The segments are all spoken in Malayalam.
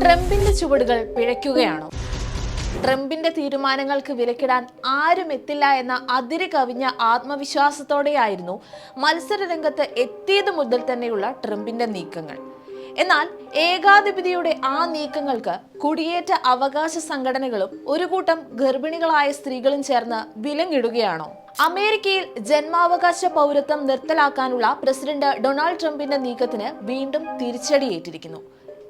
ട്രംപിന്റെ ചുവടുകൾ പിഴയ്ക്കുകയാണോ? ട്രംപിന്റെ തീരുമാനങ്ങൾക്ക് വിലക്കിടാൻ ആരും എത്തില്ല എന്ന അതിര് കവിഞ്ഞ ആത്മവിശ്വാസത്തോടെയായിരുന്നു മത്സര രംഗത്ത് എത്തിയത് മുതൽ തന്നെയുള്ള ട്രംപിന്റെ നീക്കങ്ങൾ. എന്നാൽ ഏകാധിപതിയുടെ ആ നീക്കങ്ങൾക്ക് കുടിയേറ്റ അവകാശ സംഘടനകളും ഒരു കൂട്ടം ഗർഭിണികളായ സ്ത്രീകളും ചേർന്ന് വിലങ്ങിടുകയാണോ? അമേരിക്കയിൽ ജന്മാവകാശ പൗരത്വം നിർത്തലാക്കാനുള്ള പ്രസിഡന്റ് ഡൊണാൾഡ് ട്രംപിന്റെ നീക്കത്തിന് വീണ്ടും തിരിച്ചടിയേറ്റിരിക്കുന്നു.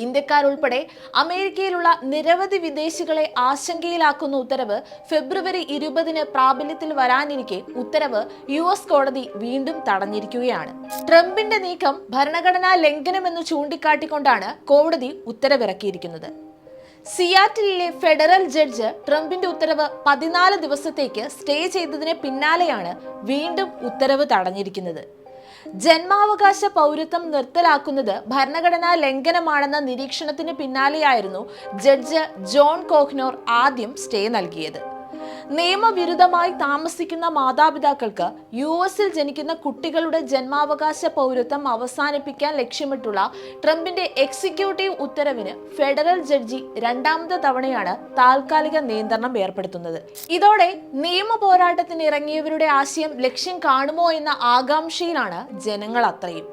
ഇന്ത്യക്കാരുൾപ്പെടെ അമേരിക്കയിലുള്ള നിരവധി വിദേശികളെ ആശങ്കയിലാക്കുന്ന ഉത്തരവ് ഫെബ്രുവരി 20 പ്രാബല്യത്തിൽ വരാനിരിക്കെ ഉത്തരവ് US കോടതി വീണ്ടും തടഞ്ഞിരിക്കുകയാണ്. ട്രംപിന്റെ നീക്കം ഭരണഘടനാ ലംഘനമെന്ന് ചൂണ്ടിക്കാട്ടിക്കൊണ്ടാണ് കോടതി ഉത്തരവിറക്കിയിരിക്കുന്നത്. സിയാറ്റിലെ ഫെഡറൽ ജഡ്ജ് ട്രംപിന്റെ ഉത്തരവ് 14 ദിവസത്തേക്ക് സ്റ്റേ ചെയ്തതിന് പിന്നാലെയാണ് വീണ്ടും ഉത്തരവ് തടഞ്ഞിരിക്കുന്നത്. ജന്മാവകാശ പൗരത്വം നിർത്തലാക്കുന്നത് ഭരണഘടനാ ലംഘനമാണെന്ന നിരീക്ഷണത്തിന് പിന്നാലെയായിരുന്നു ജഡ്ജ് ജോൺ കോഹ്നോർ ആദ്യം സ്റ്റേ നൽകിയത്. നിയമവിരുദ്ധമായി താമസിക്കുന്ന മാതാപിതാക്കൾക്ക് US ജനിക്കുന്ന കുട്ടികളുടെ ജന്മാവകാശ പൗരത്വം അവസാനിപ്പിക്കാൻ ലക്ഷ്യമിട്ടുള്ള ട്രംപിന്റെ എക്സിക്യൂട്ടീവ് ഉത്തരവിന് ഫെഡറൽ ജഡ്ജി രണ്ടാമത്തെ തവണയാണ് താൽക്കാലിക നിയന്ത്രണം ഏർപ്പെടുത്തുന്നത്. ഇതോടെ നിയമ പോരാട്ടത്തിന് ഇറങ്ങിയവരുടെ ആശയം ലക്ഷ്യം കാണുമോ എന്ന ആകാംക്ഷയിലാണ് ജനങ്ങൾ അത്രയും.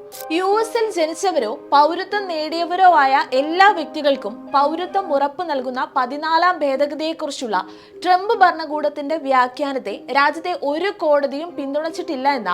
US ജനിച്ചവരോ പൗരത്വം നേടിയവരോ ആയ എല്ലാ വ്യക്തികൾക്കും പൗരത്വം ഉറപ്പു നൽകുന്ന 14ാം ഭേദഗതിയെക്കുറിച്ചുള്ള ട്രംപ് ഭരണകൂടത്തിന്റെ വ്യാഖ്യാനത്തെ രാജ്യത്തെ ഒരു കോടതിയും പിന്തുണച്ചിട്ടില്ല എന്ന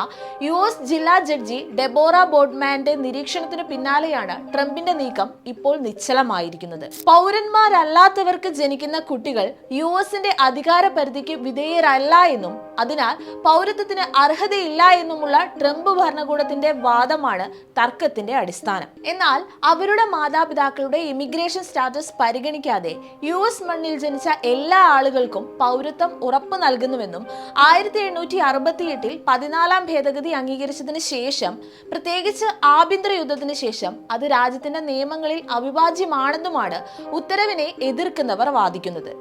US ജില്ലാ ജഡ്ജി ഡെബോറ ബോർഡ്മാന്റെ നിരീക്ഷണത്തിന് പിന്നാലെയാണ് ട്രംപിന്റെ നീക്കം ഇപ്പോൾ നിശ്ചലമായിരിക്കുന്നത്. പൗരന്മാരല്ലാത്തവർക്ക് ജനിക്കുന്ന കുട്ടികൾ US അധികാര പരിധിക്ക് വിധേയരല്ല എന്നും അതിനാൽ പൗരത്വത്തിന് അർഹതയില്ല എന്നുമുള്ള ട്രംപ് ഭരണകൂടത്തിന്റെ വാദമാണ് തർക്കത്തിന്റെ അടിസ്ഥാനം. എന്നാൽ അവരുടെ മാതാപിതാക്കളുടെ ഇമിഗ്രേഷൻ സ്റ്റാറ്റസ് പരിഗണിക്കാതെ US മണ്ണിൽ ജനിച്ച എല്ലാ ആളുകൾക്കും പൗരത്വം ഉറപ്പു നൽകുന്നുവെന്നും 1868 14ാം ഭേദഗതി അംഗീകരിച്ചതിന് ശേഷം, പ്രത്യേകിച്ച് ആഭ്യന്തര യുദ്ധത്തിന് ശേഷം അത് രാജ്യത്തിന്റെ നിയമങ്ങളിൽ അവിഭാജ്യമാണെന്നുമാണ് ഉത്തരവിനെ എതിർക്കുന്നവർ വാദിക്കുന്നത്.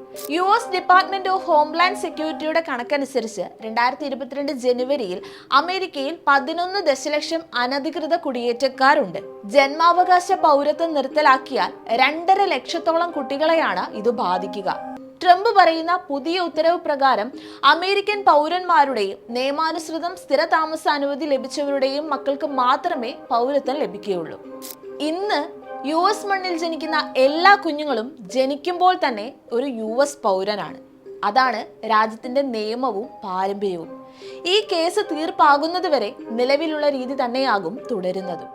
US ഡിപ്പാർട്ട്മെന്റ് ഓഫ് ഹോംലാൻഡ് സെക്യൂരിറ്റിയുടെ കണക്കനുസരിച്ച് 2022 ജനുവരിയിൽ അമേരിക്കയിൽ 11 ദശലക്ഷം അനധികൃത കുടിയേറ്റക്കാരുണ്ട്. ജന്മാവകാശ പൗരത്വം നിർത്തലാക്കിയാൽ 2.5 ലക്ഷത്തോളം കുട്ടികളെയാണ് ഇത് ബാധിക്കുക. ട്രംപ് പറയുന്ന പുതിയ ഉത്തരവ് പ്രകാരം അമേരിക്കൻ പൗരന്മാരുടെയും നിയമാനുസൃതം സ്ഥിര താമസ അനുമതി ലഭിച്ചവരുടെയും മക്കൾക്ക് മാത്രമേ പൗരത്വം ലഭിക്കുകയുള്ളൂ. ഇന്ന് US മണ്ണിൽ ജനിക്കുന്ന എല്ലാ കുഞ്ഞുങ്ങളും ജനിക്കുമ്പോൾ തന്നെ ഒരു US പൗരനാണ്. അതാണ് രാജ്യത്തിന്റെ നിയമവും പാരമ്പര്യവും. ഈ കേസ് തീർപ്പാകുന്നതുവരെ നിലവിലുള്ള രീതി തന്നെയാകും തുടരുന്നതും.